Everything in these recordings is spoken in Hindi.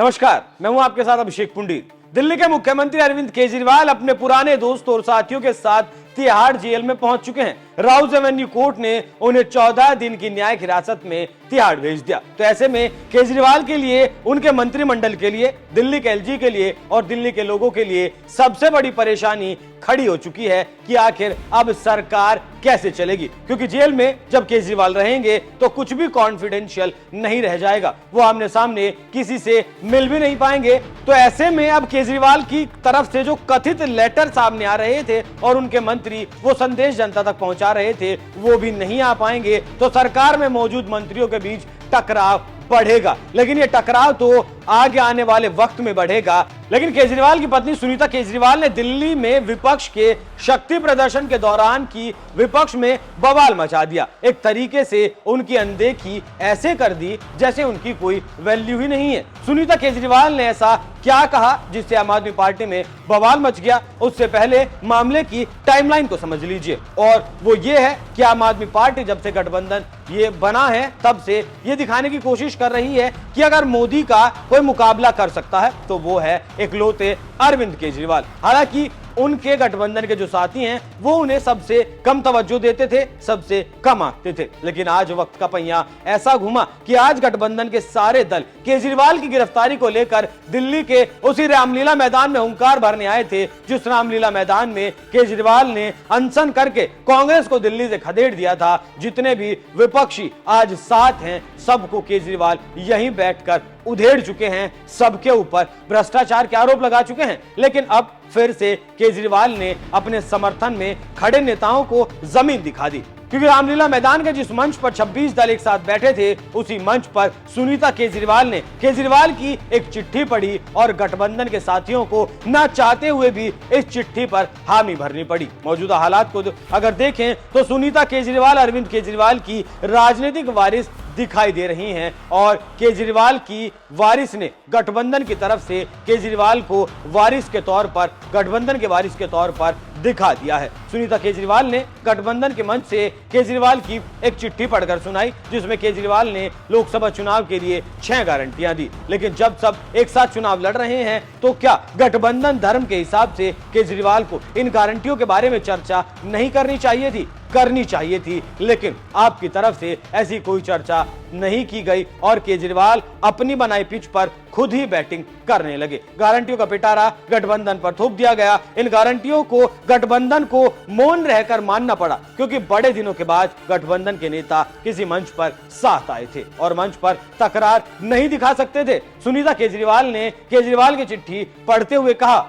नमस्कार, मैं हूं आपके साथ अभिषेक पुंडित। दिल्ली के मुख्यमंत्री अरविंद केजरीवाल अपने पुराने दोस्तों और साथियों के साथ तिहाड़ जेल में पहुंच चुके हैं। राउज एवेन्यू कोर्ट ने उन्हें 14 दिन की न्यायिक हिरासत में तिहाड़ भेज दिया। तो ऐसे में केजरीवाल के लिए, उनके मंत्रिमंडल के लिए, दिल्ली के एलजी के लिए और दिल्ली के लोगों के लिए सबसे बड़ी परेशानी खड़ी हो चुकी है कि आखिर अब सरकार कैसे चलेगी, क्योंकि जेल में जब केजरीवाल रहेंगे तो कुछ भी कॉन्फिडेंशियल नहीं रह जाएगा। वो आमने सामने किसी से मिल भी नहीं पाएंगे। तो ऐसे में अब केजरीवाल की तरफ से जो कथित लेटर सामने आ रहे थे और उनके मंत्री वो संदेश जनता तक पहुंचा रहे थे, वो भी नहीं आ पाएंगे। तो सरकार में मौजूद मंत्रियों के बीच टकराव बढ़ेगा, लेकिन ये टकराव तो आगे आने वाले वक्त में बढ़ेगा। लेकिन केजरीवाल की पत्नी सुनीता केजरीवाल ने दिल्ली में विपक्ष के शक्ति प्रदर्शन के दौरान की विपक्ष में बवाल मचा दिया। एक तरीके से उनकी अनदेखी ऐसे कर दी जैसे उनकी कोई वैल्यू ही नहीं है। सुनीता केजरीवाल ने ऐसा क्या कहा जिससे आम आदमी पार्टी में बवाल मच गया? उससे पहले मामले की टाइमलाइन को समझ लीजिए, और वो ये है कि आम आदमी पार्टी जब से गठबंधन ये बना है तब से ये दिखाने की कोशिश कर रही है कि अगर मोदी का कोई मुकाबला कर सकता है तो वो है इकलौते अरविंद केजरीवाल। हालांकि उनके गठबंधन के जो साथी हैं वो उन्हें सबसे कम तवज्जो देते थे, सबसे कम आंकते थे। लेकिन आज वक्त का पहिया ऐसा घुमा कि आज गठबंधन के सारे दल केजरीवाल की गिरफ्तारी को लेकर दिल्ली के उसी रामलीला मैदान में हुंकार भरने आए थे, जिस रामलीला मैदान में केजरीवाल ने अनशन करके कांग्रेस को दिल्ली से खदेड़ दिया था। जितने भी विपक्षी आज साथ हैं, सबको केजरीवाल यहीं बैठकर उधेड़ चुके हैं, सबके ऊपर भ्रष्टाचार के आरोप लगा चुके हैं। लेकिन अब फिर से केजरीवाल ने अपने समर्थन में खड़े नेताओं को जमीन दिखा दी, क्योंकि रामलीला मैदान के जिस मंच पर 26 दल एक साथ बैठे थे, उसी मंच पर सुनीता केजरीवाल ने केजरीवाल की एक चिट्ठी पढ़ी और गठबंधन के साथियों को न चाहते हुए भी इस चिट्ठी पर हामी भरनी पड़ी। मौजूदा हालात को अगर देखें तो सुनीता केजरीवाल अरविंद केजरीवाल की राजनीतिक वारिस दिखाई दे रही हैं, और केजरीवाल की वारिस ने गठबंधन की तरफ से केजरीवाल को वारिस के तौर पर, गठबंधन के वारिस के तौर पर दिखा दिया है। सुनीता केजरीवाल ने गठबंधन के मंच से केजरीवाल की एक चिट्ठी पढ़कर सुनाई, जिसमें केजरीवाल ने लोकसभा चुनाव के लिए 6 गारंटियां दी। लेकिन जब सब एक साथ चुनाव लड़ रहे हैं तो क्या गठबंधन धर्म के हिसाब से केजरीवाल को इन गारंटियों के बारे में चर्चा नहीं करनी चाहिए थी? करनी चाहिए थी, लेकिन आपकी तरफ से ऐसी कोई चर्चा नहीं की गई और केजरीवाल अपनी बनाई पिच पर खुद ही बैटिंग करने लगे। गारंटियों का पिटारा गठबंधन पर थोप दिया गया। इन गारंटियों को गठबंधन को मौन रहकर मानना पड़ा, क्योंकि बड़े दिनों के बाद गठबंधन के नेता किसी मंच पर साथ आए थे और मंच पर तकरार नहीं दिखा सकते थे। सुनीता केजरीवाल ने केजरीवाल की चिट्ठी पढ़ते हुए कहा,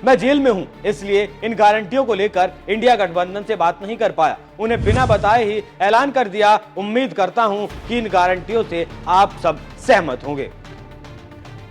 मैं जेल में हूं, इसलिए इन गारंटियों को लेकर इंडिया गठबंधन से बात नहीं कर पाया। उन्हें बिना बताए ही ऐलान कर दिया। उम्मीद करता हूं कि इन गारंटियों से आप सब सहमत होंगे।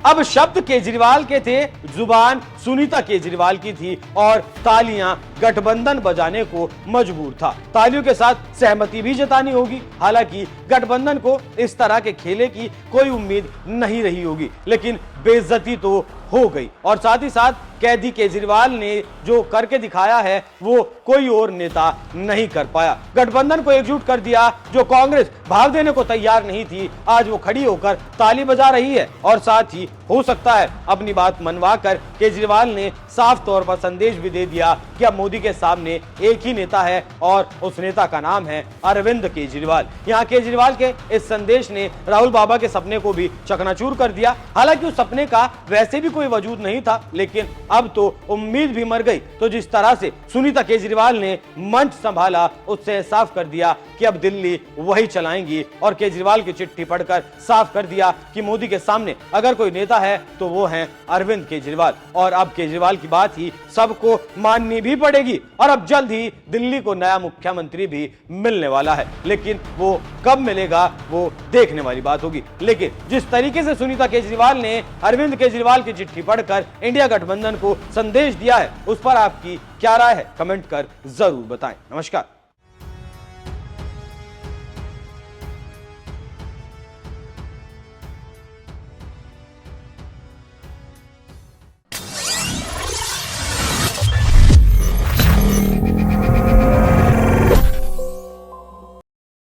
अब शब्द केजरीवाल के थे, जुबान सुनीता केजरीवाल की थी और तालियां गठबंधन बजाने को मजबूर था। तालियों के साथ सहमति भी जतानी होगी। हालांकि गठबंधन को इस तरह के खेले की कोई उम्मीद नहीं रही होगी, लेकिन बेइज्जती तो हो गई। और साथ ही साथ कैदी केजरीवाल ने जो करके दिखाया है वो कोई और नेता नहीं कर पाया। गठबंधन को एकजुट कर दिया। जो कांग्रेस भाव देने को तैयार नहीं थी, आज वो खड़ी होकर ताली बजा रही है। और साथ ही हो सकता है अपनी बात मनवाकर केजरीवाल ने साफ तौर पर संदेश भी दे दिया कि अब मोदी के सामने एक ही नेता है और उस नेता का नाम है अरविंद केजरीवाल। यहाँ केजरीवाल के इस संदेश ने राहुल बाबा के सपने को भी चकनाचूर कर दिया। हालांकि उस सपने का वैसे भी कोई वजूद नहीं था, लेकिन अब तो उम्मीद भी मर गई। तो जिस तरह से सुनीता केजरीवाल ने मंच संभाला, उससे साफ कर दिया कि अब दिल्ली वही चलाएंगी, और केजरीवाल की चिट्ठी पढ़कर साफ कर दिया कि मोदी के सामने अगर कोई नेता है तो वो है अरविंद केजरीवाल। और अब केजरीवाल की बात ही सबको माननी भी पड़ेगी, और अब जल्द ही दिल्ली को नया मुख्यमंत्री भी मिलने वाला है। लेकिन वो कब मिलेगा वो देखने वाली बात होगी। लेकिन जिस तरीके से सुनीता केजरीवाल ने अरविंद केजरीवाल की चिट्ठी पढ़कर इंडिया गठबंधन को संदेश दिया है, उस पर आपकी क्या राय है? कमेंट कर जरूर बताएं। नमस्कार।